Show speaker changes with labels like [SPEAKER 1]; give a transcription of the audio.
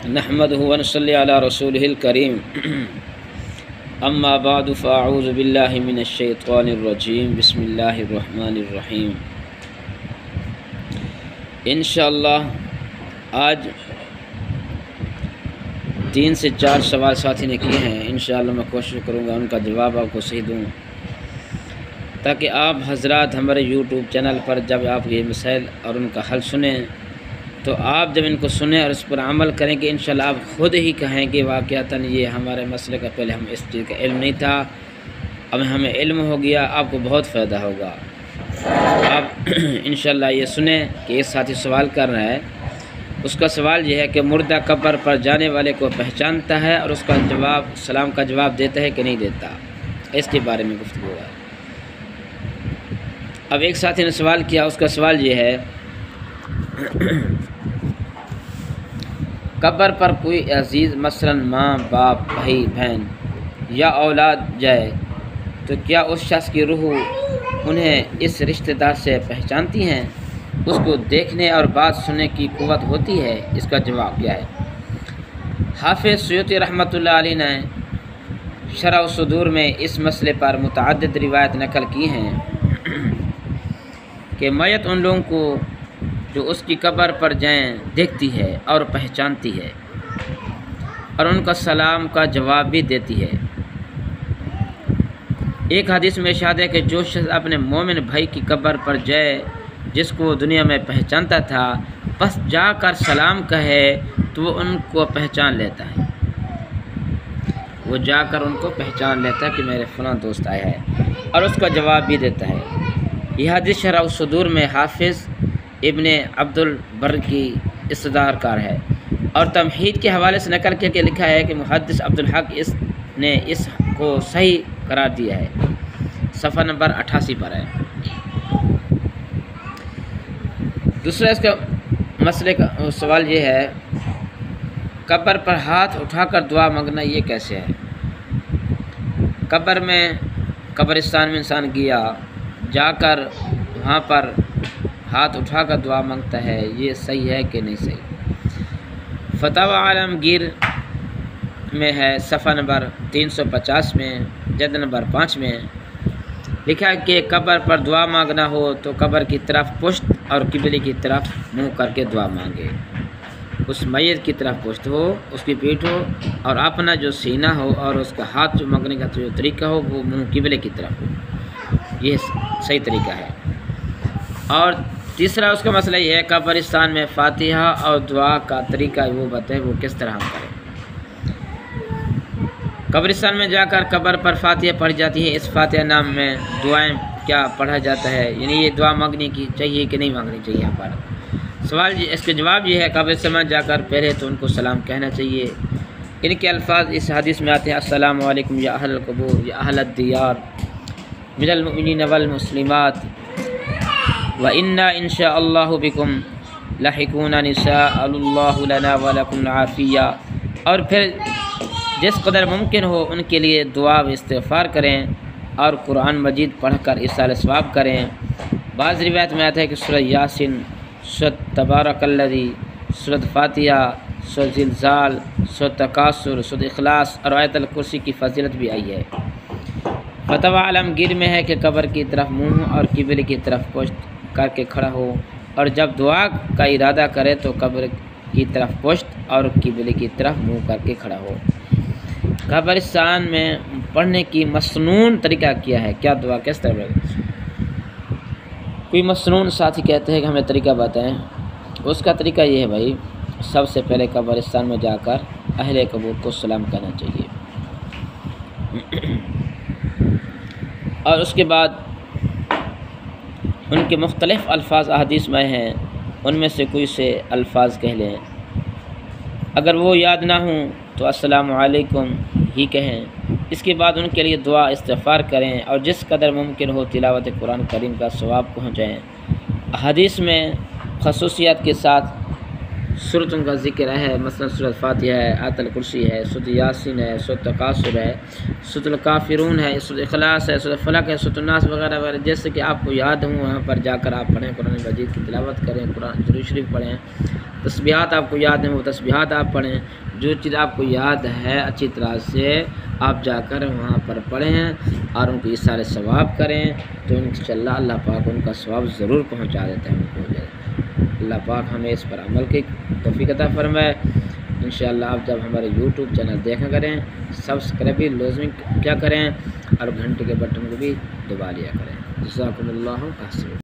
[SPEAKER 1] نحمده ونصلي على رسوله الكريم اما بعد فاعوذ بالله من الشیطان الرجیم بسم اللہ الرحمن الرحیم۔ انشاءاللہ آج 3 سے 4 سوال ساتھی نے کیے ہیں، انشاءاللہ میں کوشش کروں گا ان کا جواب آپ کو صحیح دوں، تاکہ آپ حضرات ہمارے یوٹیوب چینل پر جب آپ یہ مسائل اور ان کا حل سنیں تو آپ جب ان کو سنیں اور اس پر عمل کریں کہ انشاءاللہ آپ خود ہی کہیں کہ واقعتاً یہ ہمارے مسئلے کا پہلے ہم اس چیز کا علم نہیں تھا، اب ہمیں علم ہو گیا، آپ کو بہت فائدہ ہوگا۔ آپ انشاءاللہ یہ سنیں کہ ایک ساتھی سوال کر رہا ہے، اس کا سوال یہ ہے کہ مردہ قبر پر جانے والے کو پہچانتا ہے اور اس کا جواب سلام کا جواب دیتا ہے کہ نہیں دیتا، اس کے بارے میں گفتگو ہے۔ اب ایک ساتھی نے سوال کیا، اس کا سوال یہ ہے قبر پر کوئی عزیز مثلا ماں باپ بھائی بہن یا اولاد جائے تو کیا اس شخص کی روح انہیں اس رشتہ دار سے پہچانتی ہیں؟ اس کو دیکھنے اور بات سننے کی قوت ہوتی ہے؟ اس کا جواب کیا ہے؟ حافظ سیوطی رحمۃ اللہ علیہ نے شرح الصدور میں اس مسئلے پر متعدد روایت نقل کی ہیں کہ میت ان لوگوں کو جو اس کی قبر پر جائیں دیکھتی ہے اور پہچانتی ہے اور ان کا سلام کا جواب بھی دیتی ہے۔ ایک حدیث میں ارشاد ہے کہ جو شخص اپنے مومن بھائی کی قبر پر جائے جس کو دنیا میں پہچانتا تھا، بس جا کر سلام کہے تو وہ ان کو پہچان لیتا ہے، وہ جا کر ان کو پہچان لیتا ہے کہ میرے فلاں دوست آیا ہے اور اس کا جواب بھی دیتا ہے۔ یہ حدیث شرح الصدور میں حافظ ابن عبد البر کی استدار کار ہے اور تمہید کے حوالے سے نقل کر کے لکھا ہے کہ محدث عبدالحق نے اس کو صحیح قرار دیا ہے، صفحہ نمبر 88 پر ہے۔ دوسرا اس کا مسئلے کا سوال یہ ہے قبر پر ہاتھ اٹھا کر دعا مانگنا یہ کیسے ہے؟ قبر میں قبرستان میں انسان گیا، جا کر وہاں پر ہاتھ اٹھا کر دعا مانگتا ہے، یہ صحیح ہے کہ نہیں صحیح؟ فتاوی عالمگیر میں ہے، صفحہ نمبر 350 میں جلد نمبر 5 میں لکھا کہ قبر پر دعا مانگنا ہو تو قبر کی طرف پشت اور قبلے کی طرف منہ کر کے دعا مانگے، اس میت کی طرف پشت ہو، اس کی پیٹھ ہو اور اپنا جو سینہ ہو اور اس کا ہاتھ جو مانگنے کا جو طریقہ ہو وہ منہ قبلے کی طرف ہو، یہ صحیح طریقہ ہے۔ اور تیسرا اس کا مسئلہ یہ ہے قبرستان میں فاتحہ اور دعا کا طریقہ وہ بتائے وہ کس طرح ہم کریں۔ قبرستان میں جا کر قبر پر فاتحہ پڑھی جاتی ہے، اس فاتحہ نام میں دعائیں کیا پڑھا جاتا ہے، یعنی یہ دعا مانگنے کی چاہیے کہ نہیں مانگنی چاہیے؟ یہاں پر سوال اس کے جواب یہ ہے قبرستان میں جا کر پہلے تو ان کو سلام کہنا چاہیے، ان کے الفاظ اس حدیث میں آتے ہیں السلام علیکم یا اہل القبور یا اہل الدیار من المؤمنین والمسلمات وَإِنَّا إِن شَاءَ اللَّهُ بِكُمْ لَحِقُونَ نِسَاءَ اللَّهُ لَنَا وَلَكُمْ الْعَافِيَّةَ، اور پھر جس قدر ممکن ہو ان کے لیے دعا و استغفار کریں اور قرآن مجید پڑھ کر ایصال ثواب کریں۔ بعض روایت میں آتا ہے کہ سورہ یاسین، سورہ تبارک الذی، سورہ فاتحہ، سورہ زلزال، سورہ تکاثر، سورہ اخلاص اور آیت الکرسی کی فضیلت بھی آئی ہے۔ فتوی عالمگیر میں ہے کہ قبر کی طرف منہ اور قبلے کی طرف پشت کر کے کھڑا ہو اور جب دعا کا ارادہ کرے تو قبر کی طرف پشت اور قبلے کی طرف منہ کر کے کھڑا ہو۔ قبرستان میں پڑھنے کی مسنون طریقہ کیا ہے؟ کیا دعا کس طرح ہے؟ کوئی مسنون ساتھی کہتے ہیں کہ ہمیں طریقہ بتائیں، اس کا طریقہ یہ ہے بھائی، سب سے پہلے قبرستان میں جا کر اہل قبور کو سلام کہنا چاہیے اور اس کے بعد ان کے مختلف الفاظ احادیث میں ہیں، ان میں سے کوئی سے الفاظ کہہ لیں، اگر وہ یاد نہ ہوں تو السلام علیکم ہی کہیں، اس کے بعد ان کے لیے دعا استغفار کریں اور جس قدر ممکن ہو تلاوت قرآن کریم کا ثواب پہنچائیں۔ حدیث میں خصوصیات کے ساتھ صورتوں کا ذکر ہے، مثلا سورۃ فاتحہ ہے، آیت الکرسی ہے، سورۃ یاسین ہے، سورۃ تکاثر ہے، سورۃ الکافرون ہے، سورۃ اخلاص ہے، سورۃ فلق ہے، سورۃ الناس وغیرہ وغیرہ، جیسے کہ آپ کو یاد ہوں وہاں پر جا کر آپ پڑھیں، قرآن مجید کی تلاوت کریں، قرآن درود شریف پڑھیں، تسبیحات آپ کو یاد ہیں وہ تسبیحات آپ پڑھیں، جو چیز آپ کو یاد ہے اچھی طرح سے آپ جا کر وہاں پر پڑھیں اور ان کو ایثار ثواب کریں، تو انشاءاللہ اللہ پاک ان کا ثواب ضرور پہنچا دیتا ہے ان کو۔ اللہ پاک ہمیں اس پر عمل کی توفیق عطا فرمائے۔ انشاءاللہ آپ جب ہمارے یوٹیوب چینل دیکھا کریں، سبسکرائب بھی لازمی کیا کریں اور گھنٹے کے بٹن کو بھی دبا لیا کریں۔ جزاکم اللہ خیر۔